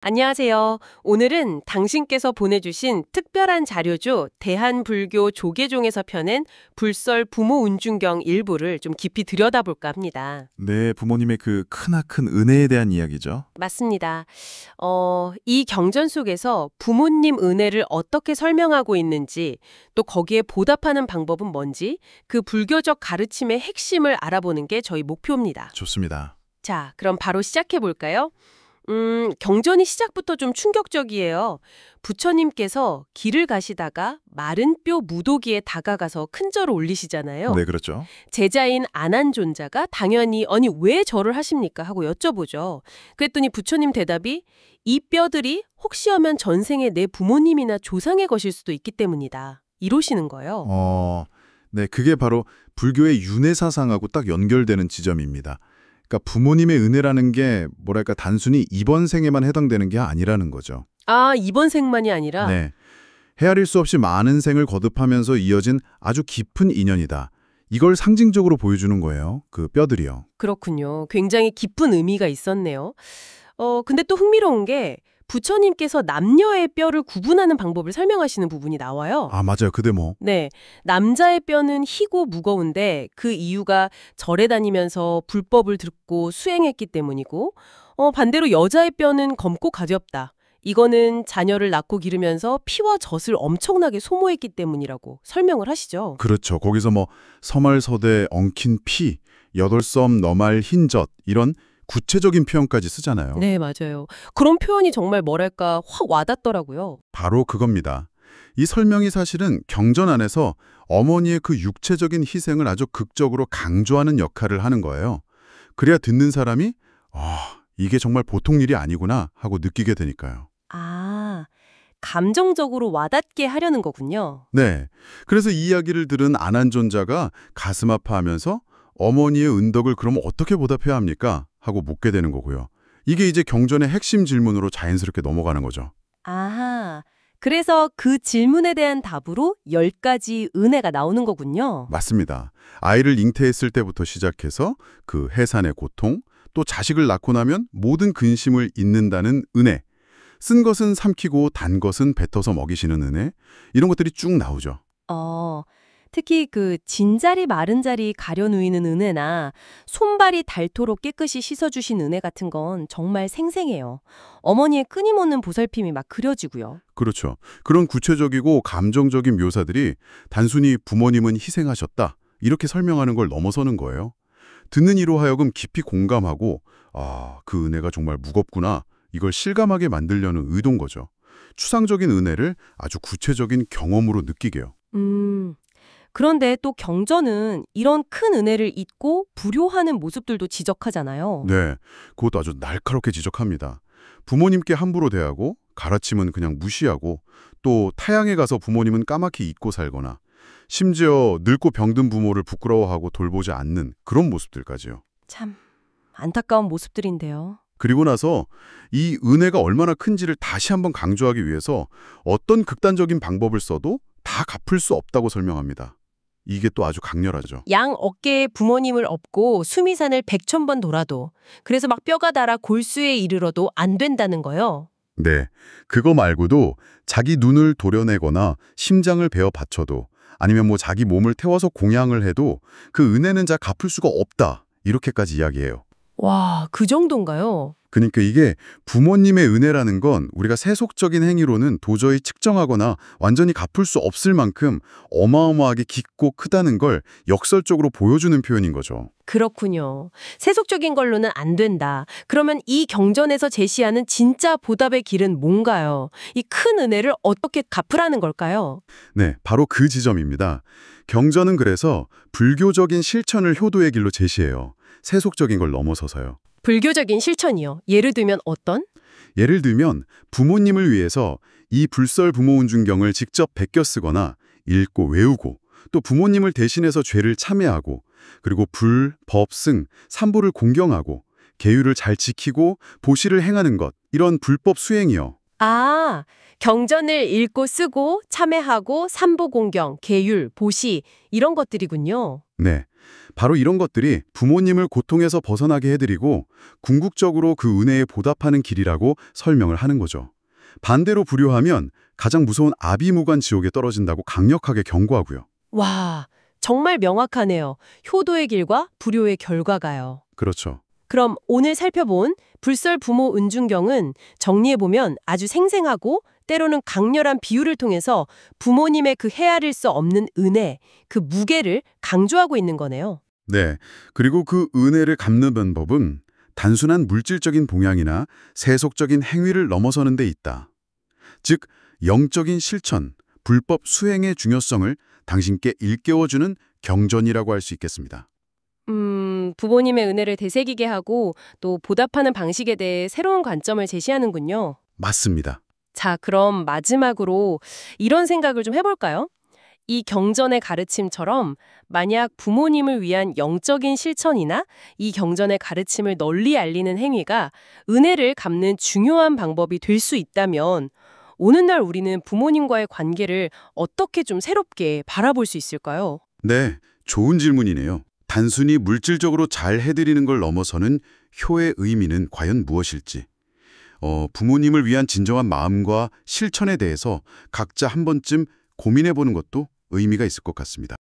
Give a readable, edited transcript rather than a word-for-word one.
안녕하세요. 오늘은 당신께서 보내주신 특별한 자료죠. 대한불교 조계종에서 펴낸 불설 부모 운중경 일부를 좀 깊이 들여다볼까 합니다. 네, 부모님의 그 크나큰 은혜에 대한 이야기죠. 맞습니다. 이 경전 속에서 부모님 은혜를 어떻게 설명하고 있는지, 또 거기에 보답하는 방법은 뭔지, 그 불교적 가르침의 핵심을 알아보는 게 저희 목표입니다. 좋습니다. 자, 그럼 바로 시작해 볼까요? 경전이 시작부터 좀 충격적이에요. 부처님께서 길을 가시다가 마른 뼈 무도기에 다가가서 큰 절을 올리시잖아요. 네, 그렇죠. 제자인 아난존자가 당연히 아니 왜 절을 하십니까? 하고 여쭤보죠. 그랬더니 부처님 대답이 이 뼈들이 혹시하면 전생에 내 부모님이나 조상의 것일 수도 있기 때문이다. 이러시는 거예요. 네, 그게 바로 불교의 윤회 사상하고 딱 연결되는 지점입니다. 그러니까 부모님의 은혜라는 게 뭐랄까 단순히 이번 생에만 해당되는 게 아니라는 거죠. 아, 이번 생만이 아니라? 네, 헤아릴 수 없이 많은 생을 거듭하면서 이어진 아주 깊은 인연이다. 이걸 상징적으로 보여주는 거예요. 그 뼈들이요. 그렇군요. 굉장히 깊은 의미가 있었네요. 근데 또 흥미로운 게 부처님께서 남녀의 뼈를 구분하는 방법을 설명하시는 부분이 나와요. 아, 맞아요. 그 대목. 네. 남자의 뼈는 희고 무거운데 그 이유가 절에 다니면서 불법을 듣고 수행했기 때문이고, 반대로 여자의 뼈는 검고 가볍다. 이거는 자녀를 낳고 기르면서 피와 젖을 엄청나게 소모했기 때문이라고 설명을 하시죠. 그렇죠. 거기서 뭐 서말서대 엉킨 피, 여덟섬 너말 흰젖 이런 구체적인 표현까지 쓰잖아요. 네, 맞아요. 그런 표현이 정말 뭐랄까 확 와닿더라고요. 바로 그겁니다. 이 설명이 사실은 경전 안에서 어머니의 그 육체적인 희생을 아주 극적으로 강조하는 역할을 하는 거예요. 그래야 듣는 사람이 이게 정말 보통 일이 아니구나 하고 느끼게 되니까요. 아, 감정적으로 와닿게 하려는 거군요. 네. 그래서 이 이야기를 들은 아난존자가 가슴 아파하면서 어머니의 은덕을 그럼 어떻게 보답해야 합니까? 하고 묻게 되는 거고요. 이게 이제 경전의 핵심 질문으로 자연스럽게 넘어가는 거죠. 아하, 그래서 그 질문에 대한 답으로 10가지 은혜가 나오는 거군요. 맞습니다. 아이를 잉태했을 때부터 시작해서 그 해산의 고통, 또 자식을 낳고 나면 모든 근심을 잊는다는 은혜, 쓴 것은 삼키고 단 것은 뱉어서 먹이시는 은혜, 이런 것들이 쭉 나오죠. 특히 그 진자리 마른 자리 가려 누이는 은혜나 손발이 닳도록 깨끗이 씻어주신 은혜 같은 건 정말 생생해요. 어머니의 끊임없는 보살핌이 막 그려지고요. 그렇죠. 그런 구체적이고 감정적인 묘사들이 단순히 부모님은 희생하셨다, 이렇게 설명하는 걸 넘어서는 거예요. 듣는 이로 하여금 깊이 공감하고 그 은혜가 정말 무겁구나, 이걸 실감하게 만들려는 의도인 거죠. 추상적인 은혜를 아주 구체적인 경험으로 느끼게요. 그런데 또 경전은 이런 큰 은혜를 잊고 불효하는 모습들도 지적하잖아요. 네, 그것도 아주 날카롭게 지적합니다. 부모님께 함부로 대하고 가르침은 그냥 무시하고 또 타향에 가서 부모님은 까맣게 잊고 살거나 심지어 늙고 병든 부모를 부끄러워하고 돌보지 않는 그런 모습들까지요. 참 안타까운 모습들인데요. 그리고 나서 이 은혜가 얼마나 큰지를 다시 한번 강조하기 위해서 어떤 극단적인 방법을 써도 다 갚을 수 없다고 설명합니다. 이게 또 아주 강렬하죠. 양 어깨에 부모님을 업고 수미산을 100,000번 돌아도, 그래서 막 뼈가 닳아 골수에 이르러도 안 된다는 거요. 네, 그거 말고도 자기 눈을 도려내거나 심장을 베어 바쳐도 아니면 뭐 자기 몸을 태워서 공양을 해도 그 은혜는 자 갚을 수가 없다, 이렇게까지 이야기해요. 와, 그 정도인가요? 그러니까 이게 부모님의 은혜라는 건 우리가 세속적인 행위로는 도저히 측정하거나 완전히 갚을 수 없을 만큼 어마어마하게 깊고 크다는 걸 역설적으로 보여주는 표현인 거죠. 그렇군요. 세속적인 걸로는 안 된다. 그러면 이 경전에서 제시하는 진짜 보답의 길은 뭔가요? 이 큰 은혜를 어떻게 갚으라는 걸까요? 네, 바로 그 지점입니다. 경전은 그래서 불교적인 실천을 효도의 길로 제시해요. 세속적인 걸 넘어서서요. 불교적인 실천이요. 예를 들면 어떤? 예를 들면 부모님을 위해서 이 불설 부모운중경을 직접 베껴 쓰거나 읽고 외우고 또 부모님을 대신해서 죄를 참회하고 그리고 불, 법, 승, 삼보를 공경하고 계율을 잘 지키고 보시를 행하는 것, 이런 불법 수행이요. 아, 경전을 읽고 쓰고 참회하고 삼보공경, 계율, 보시 이런 것들이군요. 네, 바로 이런 것들이 부모님을 고통에서 벗어나게 해드리고 궁극적으로 그 은혜에 보답하는 길이라고 설명을 하는 거죠. 반대로 불효하면 가장 무서운 아비무관 지옥에 떨어진다고 강력하게 경고하고요. 와, 정말 명확하네요. 효도의 길과 불효의 결과가요. 그렇죠. 그럼 오늘 살펴본 불설 부모 은중경은 정리해보면 아주 생생하고 때로는 강렬한 비유를 통해서 부모님의 그 헤아릴 수 없는 은혜, 그 무게를 강조하고 있는 거네요. 네. 그리고 그 은혜를 갚는 방법은 단순한 물질적인 봉양이나 세속적인 행위를 넘어서는 데 있다. 즉, 영적인 실천, 불법 수행의 중요성을 당신께 일깨워주는 경전이라고 할 수 있겠습니다. 부모님의 은혜를 되새기게 하고 또 보답하는 방식에 대해 새로운 관점을 제시하는군요. 맞습니다. 자, 그럼 마지막으로 이런 생각을 좀 해볼까요? 이 경전의 가르침처럼 만약 부모님을 위한 영적인 실천이나 이 경전의 가르침을 널리 알리는 행위가 은혜를 갚는 중요한 방법이 될 수 있다면 오늘날 우리는 부모님과의 관계를 어떻게 좀 새롭게 바라볼 수 있을까요? 네, 좋은 질문이네요. 단순히 물질적으로 잘 해드리는 걸 넘어서는 효의 의미는 과연 무엇일지. 부모님을 위한 진정한 마음과 실천에 대해서 각자 한 번쯤 고민해보는 것도 의미가 있을 것 같습니다.